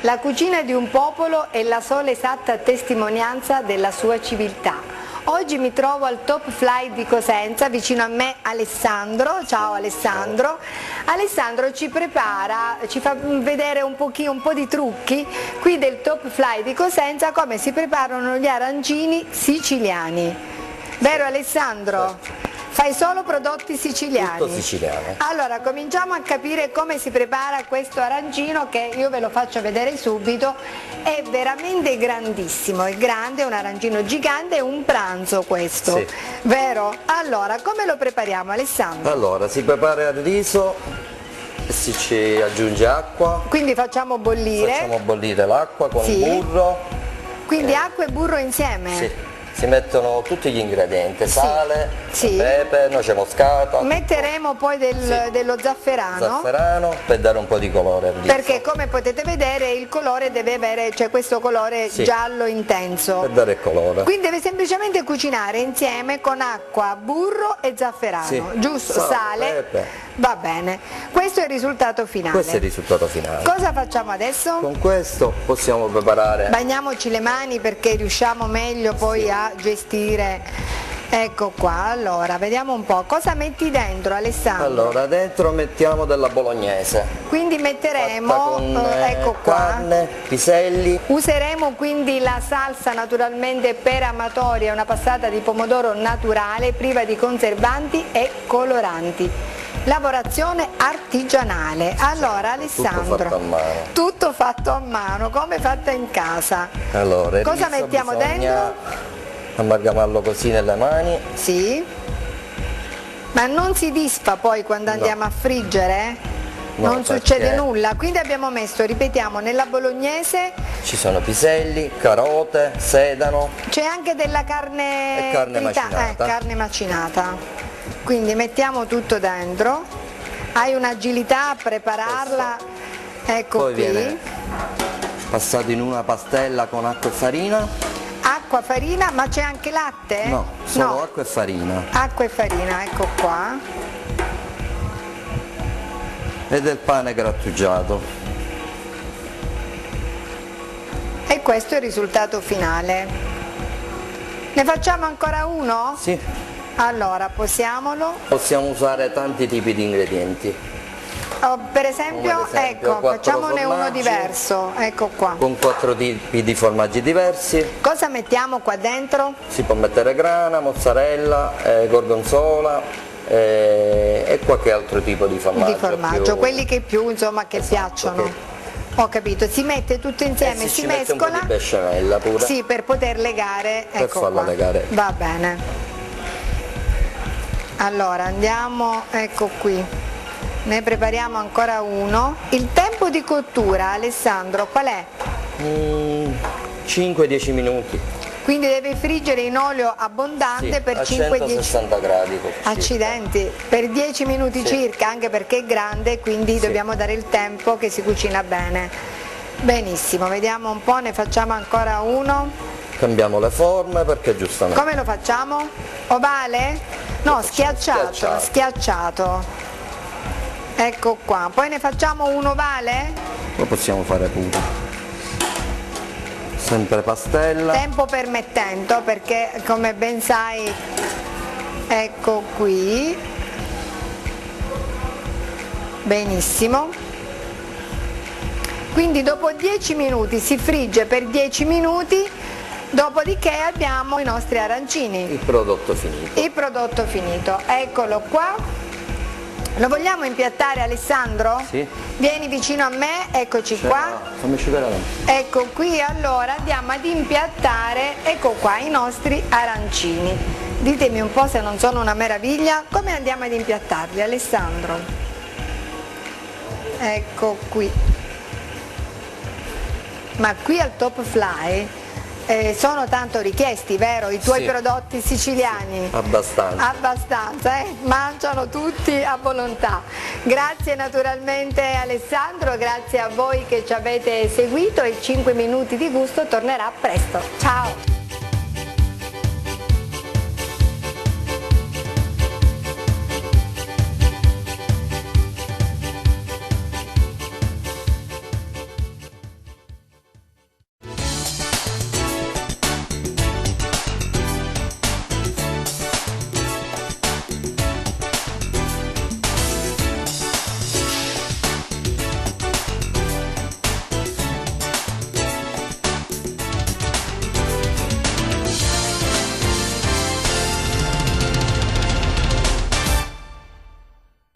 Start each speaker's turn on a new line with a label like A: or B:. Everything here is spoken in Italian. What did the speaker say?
A: La cucina di un popolo è la sola esatta testimonianza della sua civiltà. Oggi mi trovo al Top Flight di Cosenza, vicino a me Alessandro. Ciao Alessandro. Alessandro ci prepara, ci fa vedere un po' di trucchi qui del Top Flight di Cosenza, come si preparano gli arancini siciliani. Vero Alessandro?
B: Certo.
A: Fai solo prodotti siciliani?
B: Tutto siciliano.
A: Allora, cominciamo a capire come si prepara questo arancino, che io ve lo faccio vedere subito. È veramente grandissimo, è grande, è un arancino gigante, è un pranzo questo,
B: sì.
A: Vero? Allora, come lo prepariamo Alessandro?
B: Allora, si prepara il riso e si ci aggiunge acqua.
A: Quindi facciamo bollire.
B: Facciamo bollire l'acqua con
A: Sì.
B: il burro.
A: Quindi acqua e burro insieme?
B: Sì. Si mettono tutti gli ingredienti, sale,
A: Sì.
B: pepe, noce moscata.
A: Metteremo poi dello zafferano.
B: Zafferano per dare un po' di colore al riso.
A: Perché come potete vedere il colore deve avere, cioè questo colore
B: Sì.
A: giallo intenso.
B: Per dare il colore.
A: Quindi deve semplicemente cucinare insieme con acqua, burro e zafferano,
B: Sì.
A: giusto? Sale.
B: Pepe.
A: Va bene. Questo è il risultato finale.
B: Questo è il risultato finale.
A: Cosa facciamo adesso?
B: Con questo possiamo preparare.
A: Bagniamoci le mani perché riusciamo meglio poi a gestire. Ecco qua, allora vediamo un po'. Cosa metti dentro Alessandro?
B: Allora, dentro mettiamo della bolognese.
A: Quindi metteremo,
B: Fatta con
A: ecco qua.
B: carne, piselli.
A: Useremo quindi la salsa naturalmente per amatori, è una passata di pomodoro naturale, priva di conservanti e coloranti. Lavorazione artigianale. Allora Alessandro,
B: Tutto fatto a mano.
A: tutto fatto a mano, come fatta in casa.
B: Allora, il
A: Cosa
B: riso
A: mettiamo
B: bisogna
A: dentro?
B: amalgamarlo così nelle mani.
A: Sì. Ma non si disfa poi quando andiamo a friggere?
B: No,
A: Non
B: perché
A: succede nulla, quindi abbiamo messo, ripetiamo, nella bolognese
B: ci sono piselli, carote, sedano.
A: c'è anche della carne
B: E carne macinata.
A: carne macinata. Quindi mettiamo tutto dentro. Hai un'agilità a prepararla. Ecco
B: Poi
A: qui.
B: viene passato in una pastella con acqua e farina.
A: Acqua, farina, ma c'è anche latte?
B: No, solo
A: No.
B: acqua e farina.
A: Acqua e farina, ecco qua.
B: E del pane grattugiato.
A: E questo è il risultato finale. Ne facciamo ancora uno?
B: Sì.
A: Allora, posiamolo.
B: Possiamo usare tanti tipi di ingredienti.
A: Oh, per esempio,
B: Come ad esempio,
A: ecco,
B: 4
A: facciamone uno
B: formaggi.
A: diverso. Ecco qua.
B: Con 4 tipi di formaggi diversi.
A: Cosa mettiamo qua dentro?
B: Si può mettere grana, mozzarella, gorgonzola e qualche altro tipo di formaggio.
A: Di formaggio,
B: più-
A: quelli che più insomma che
B: Esatto,
A: piacciono.
B: che-
A: Ho capito, si mette tutto insieme,
B: e
A: si
B: ci mette un po'
A: mescola.
B: di besciamella pure.
A: Sì, per poter legare,
B: Per
A: ecco
B: farla
A: qua.
B: legare.
A: Va bene. Allora andiamo, ecco qui. Ne prepariamo ancora uno. Il tempo di cottura, Alessandro, qual è?
B: 5-10 minuti.
A: Quindi deve friggere in olio abbondante
B: Sì,
A: per
B: a
A: 5-10
B: 160 gradi. circa.
A: accidenti, per 10 minuti
B: Sì.
A: circa, anche perché è grande, quindi dobbiamo dare il tempo che si cucina bene. Benissimo, vediamo un po', ne facciamo ancora uno.
B: Cambiamo le forme perché giustamente.
A: Come lo facciamo? Ovale? No, schiacciato, schiacciato. Ecco qua. Poi ne facciamo un ovale?
B: Lo possiamo fare pure. Sempre pastella.
A: Tempo permettendo, perché come ben sai, ecco qui. Benissimo. Quindi dopo 10 minuti si frigge per 10 minuti, dopodiché abbiamo i nostri arancini.
B: Il prodotto finito.
A: Il prodotto finito, eccolo qua. Lo vogliamo impiattare Alessandro?
B: Sì.
A: Vieni vicino a me, eccoci
B: Cioè,
A: qua.
B: no, fammi asciugare la mano.
A: Ecco qui, allora andiamo ad impiattare, ecco qua, i nostri arancini. Ditemi un po' se non sono una meraviglia, come andiamo ad impiattarli Alessandro? Ecco qui. Ma qui al Top Fly sono tanto richiesti, vero? I tuoi
B: Sì.
A: prodotti siciliani?
B: Abbastanza.
A: Abbastanza, mangiano tutti a volontà. Grazie naturalmente Alessandro, grazie a voi che ci avete seguito e 5 minuti di gusto tornerà presto. Ciao!